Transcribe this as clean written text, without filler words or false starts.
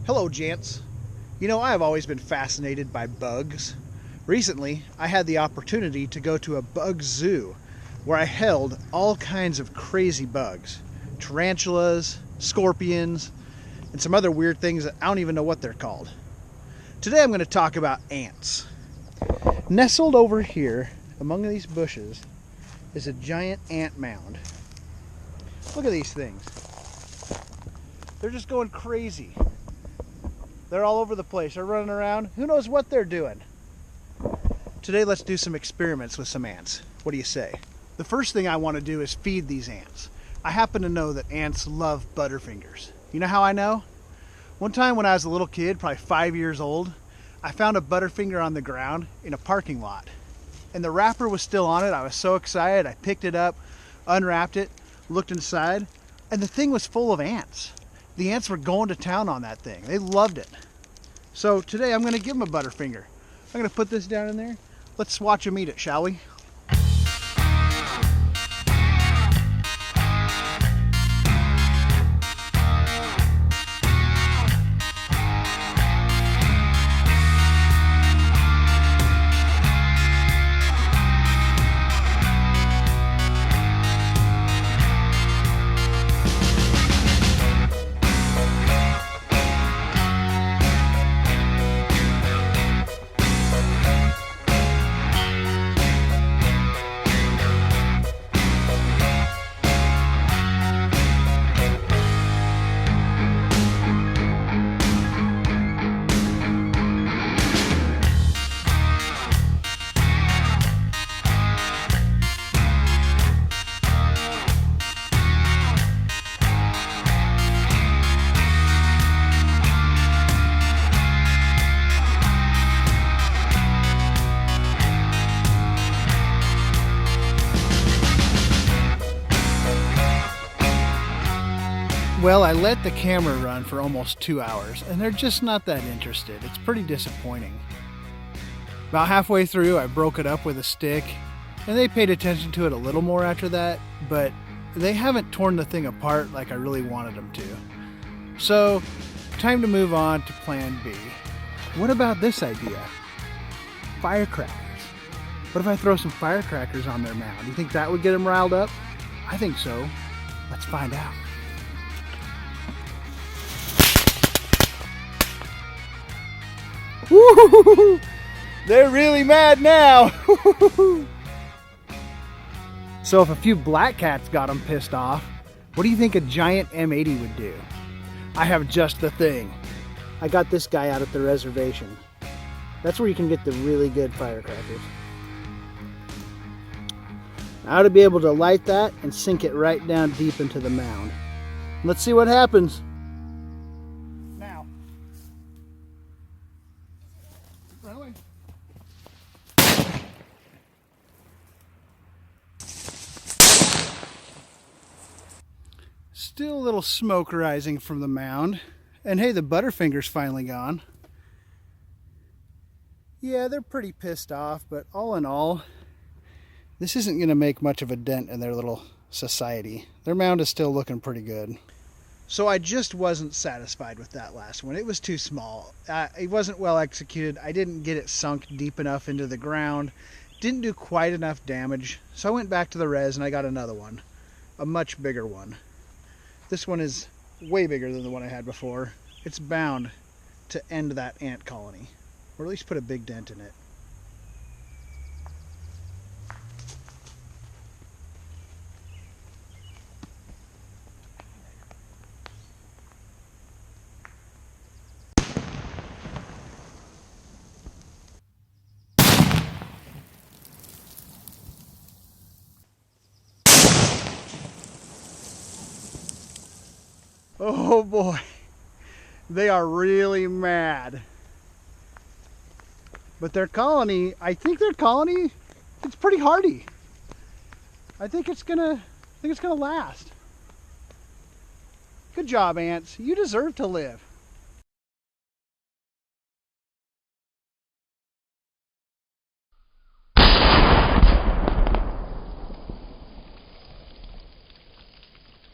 Hello, gents. You know, I have always been fascinated by bugs. Recently, I had the opportunity to go to a bug zoo where I held all kinds of crazy bugs. Tarantulas, scorpions, and some other weird things that I don't even know what they're called. Today I'm going to talk about ants. Nestled over here among these bushes is a giant ant mound. Look at these things. They're just going crazy. They're all over the place. They're running around. Who knows what they're doing? Today let's do some experiments with some ants. What do you say? The first thing I want to do is feed these ants. I happen to know that ants love Butterfingers. You know how I know? One time when I was a little kid, probably 5 years old, I found a Butterfinger on the ground in a parking lot. And the wrapper was still on it. I was so excited. I picked it up, unwrapped it, looked inside, and the thing was full of ants. The ants were going to town on that thing. They loved it. So today I'm going to give them a Butterfinger. I'm going to put this down in there. Let's watch them eat it, shall we? Well, I let the camera run for almost 2 hours, and they're just not that interested. It's pretty disappointing. About halfway through, I broke it up with a stick, and they paid attention to it a little more after that, but they haven't torn the thing apart like I really wanted them to. So, time to move on to plan B. What about this idea? Firecrackers. What if I throw some firecrackers on their mound? You think that would get them riled up? I think so. Let's find out. Woo! They're really mad now. So if a few black cats got them pissed off, what do you think a giant M80 would do? I have just the thing. I got this guy out at the reservation. That's where you can get the really good firecrackers. I ought to be able to light that and sink it right down deep into the mound. Let's see what happens. Now. Run away. Still a little smoke rising from the mound. And hey, the Butterfinger's finally gone. Yeah, they're pretty pissed off, but all in all, this isn't going to make much of a dent in their little society. Their mound is still looking pretty good. So I just wasn't satisfied with that last one. It was too small. It wasn't well executed. I didn't get it sunk deep enough into the ground. Didn't do quite enough damage. So I went back to the res and I got another one. A much bigger one. This one is way bigger than the one I had before. It's bound to end that ant colony. Or at least put a big dent in it. Oh boy, they are really mad. But their colony, I think their colony, it's pretty hardy. I think it's gonna last. Good job, ants. You deserve to live.